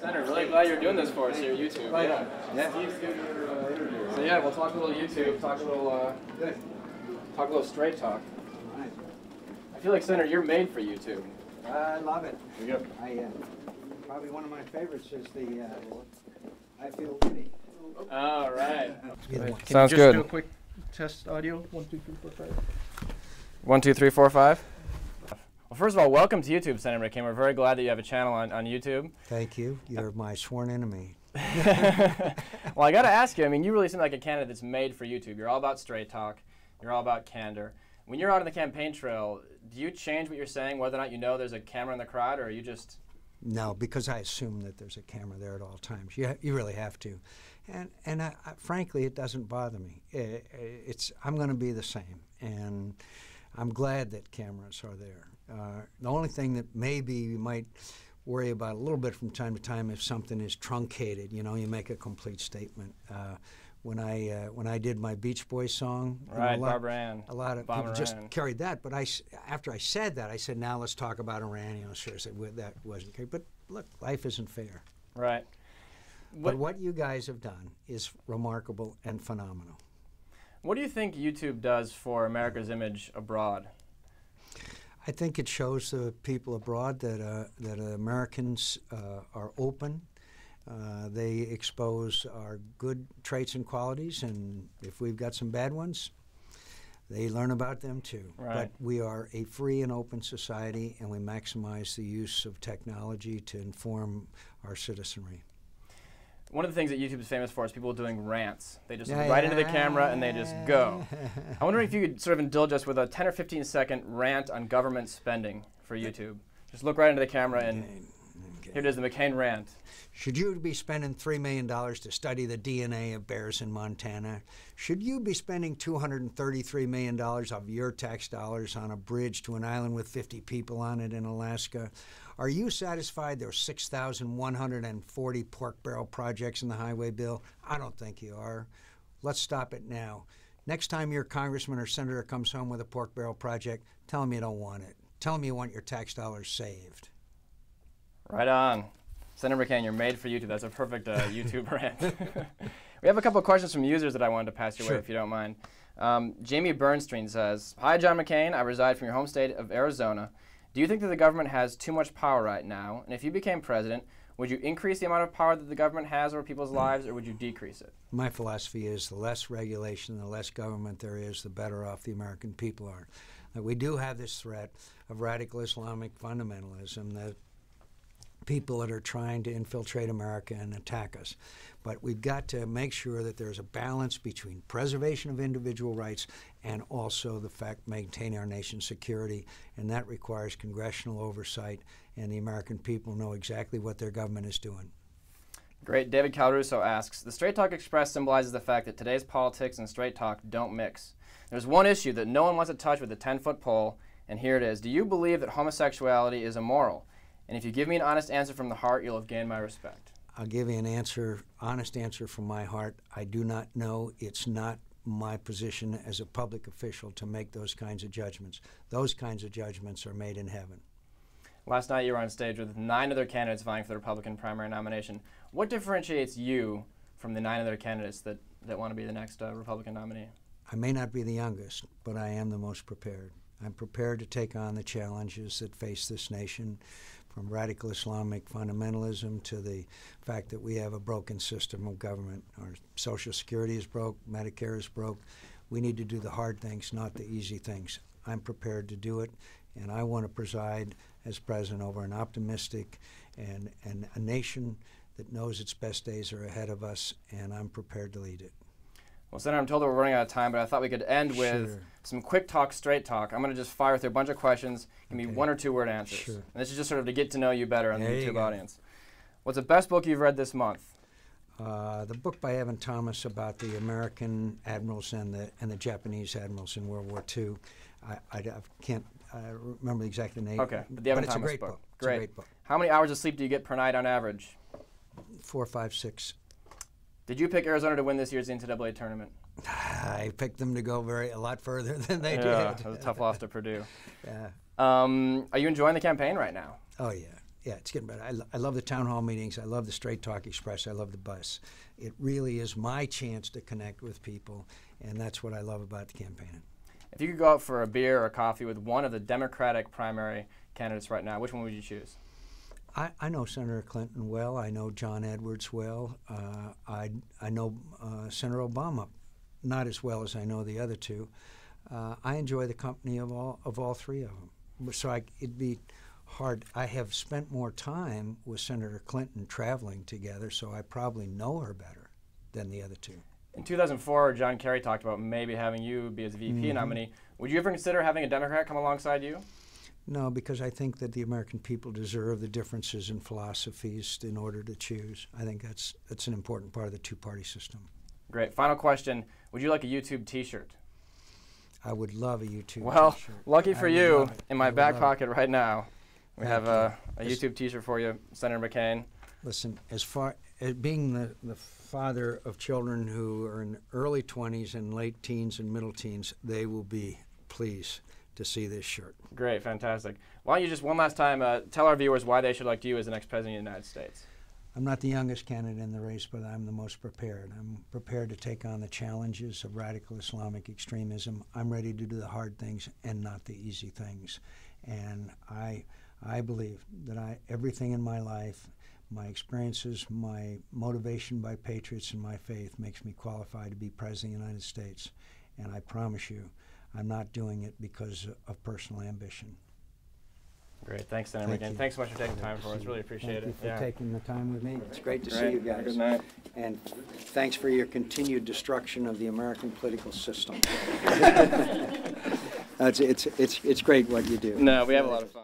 Senator, really glad you're doing this for us here at YouTube. Right. Yeah. So yeah, we'll talk a little YouTube, talk a little straight talk. Right. I feel like, Senator, you're made for YouTube. I love it. There you go. Probably one of my favorites is the I Feel Giddy. All right. Sounds Can you just good. do a quick test audio? 1, 2, 3, 4, 5. 1, 2, 3, 4, 5. Well, first of all, welcome to YouTube, Senator McCain. We're very glad that you have a channel on YouTube. Thank you. You're my sworn enemy. Well, I got to ask you, I mean, you really seem like a candidate that's made for YouTube. You're all about straight talk. You're all about candor. When you're out on the campaign trail, do you change what you're saying, whether or not you know there's a camera in the crowd, or are you just... No, because I assume that there's a camera there at all times. You really have to. And frankly, it doesn't bother me. I'm going to be the same. And I'm glad that cameras are there. The only thing that maybe you might worry about a little bit from time to time if something is truncated, you know, you make a complete statement. When I did my Beach Boys song, right, a lot of people just carried that. But after I said that, I said, now let's talk about Iran. You know, seriously, that wasn't carried. But look, life isn't fair. Right. But what you guys have done is remarkable and phenomenal. What do you think YouTube does for America's image abroad? I think it shows the people abroad that Americans are open. They expose our good traits and qualities, and if we've got some bad ones, they learn about them too. Right. But we are a free and open society, and we maximize the use of technology to inform our citizenry. One of the things that YouTube is famous for is people doing rants. They just look right into the camera and they just go. I'm wondering if you could sort of indulge us with a 10 or 15 second rant on government spending for YouTube. Just look right into the camera and here it is, the McCain rant. Should you be spending $3 million to study the DNA of bears in Montana? Should you be spending $233 million of your tax dollars on a bridge to an island with 50 people on it in Alaska? Are you satisfied there are 6,140 pork barrel projects in the highway bill? I don't think you are. Let's stop it now. Next time your congressman or senator comes home with a pork barrel project, tell him you don't want it. Tell him you want your tax dollars saved. Right on. Senator McCain, you're made for YouTube. That's a perfect YouTube rant. We have a couple of questions from users that I wanted to pass your way, if you don't mind. Jamie Bernstein says, hi, John McCain. I reside from your home state of Arizona. Do you think that the government has too much power right now? And if you became president, would you increase the amount of power that the government has over people's lives, or would you decrease it? My philosophy is the less regulation, the less government there is, the better off the American people are. We do have this threat of radical Islamic fundamentalism, that people that are trying to infiltrate America and attack us. But we've got to make sure that there's a balance between preservation of individual rights and also the fact maintaining our nation's security, and that requires congressional oversight, and the American people know exactly what their government is doing. Great. David Calruso asks, the Straight Talk Express symbolizes the fact that today's politics and straight talk don't mix. There's one issue that no one wants to touch with a 10-foot pole, and here it is. Do you believe that homosexuality is immoral? And if you give me an honest answer from the heart, you'll have gained my respect. I'll give you an answer, honest answer from my heart. I do not know. It's not my position as a public official to make those kinds of judgments. Those kinds of judgments are made in heaven. Last night you were on stage with 9 other candidates vying for the Republican primary nomination. What differentiates you from the 9 other candidates that want to be the next Republican nominee? I may not be the youngest, but I am the most prepared. I'm prepared to take on the challenges that face this nation, from radical Islamic fundamentalism to the fact that we have a broken system of government. Our Social Security is broke, Medicare is broke. We need to do the hard things, not the easy things. I'm prepared to do it, and I want to preside as president over an optimistic and a nation that knows its best days are ahead of us, and I'm prepared to lead it. Well, Senator, I'm told that we're running out of time, but I thought we could end with some quick talk, straight talk. I'm going to just fire through a bunch of questions. Give me 1 or 2 word answers. Sure. And this is just sort of to get to know you better on the YouTube audience. What's the best book you've read this month? The book by Evan Thomas about the American admirals and the Japanese admirals in World War II. I can't remember the exact name. Okay, but the Evan it's Thomas a great book. It's a great book. How many hours of sleep do you get per night on average? 4, 5, 6. Did you pick Arizona to win this year's NCAA tournament? I picked them to go a lot further than they did. It was a tough loss to Purdue. Yeah. Are you enjoying the campaign right now? Oh, yeah. Yeah, it's getting better. I love the town hall meetings. I love the Straight Talk Express. I love the bus. It really is my chance to connect with people, and that's what I love about the campaigning. If you could go out for a beer or coffee with one of the Democratic primary candidates right now, which one would you choose? I know Senator Clinton well. I know John Edwards well. I know Senator Obama not as well as I know the other two. I enjoy the company of all three of them. So it'd be hard. I have spent more time with Senator Clinton traveling together, so I probably know her better than the other two. In 2004, John Kerry talked about maybe having you be his VP nominee. Would you ever consider having a Democrat come alongside you? No, because I think that the American people deserve the differences in philosophies in order to choose. I think that's an important part of the two-party system. Great. Final question. Would you like a YouTube T-shirt? I would love a YouTube Well, T-shirt. lucky for you, in my back love pocket right now, we Thank have a you. YouTube T-shirt for you, Senator McCain. Listen, as far as being the father of children who are in early 20s and late teens and middle teens, they will be pleased to see this shirt. Great, fantastic. Why don't you just one last time tell our viewers why they should elect you as the next president of the United States? I'm not the youngest candidate in the race, but I'm the most prepared. I'm prepared to take on the challenges of radical Islamic extremism. I'm ready to do the hard things and not the easy things. And I believe that everything in my life, my experiences, my motivation by patriots and my faith makes me qualified to be president of the United States. And I promise you, I'm not doing it because of personal ambition. Great. Thanks, Senator McCain. Thanks so much for taking time for us. Really appreciate it. Thank you for taking the time with me. It's great to Great. see you guys. Good night. And thanks for your continued destruction of the American political system. It's great what you do. No, we have a lot of fun.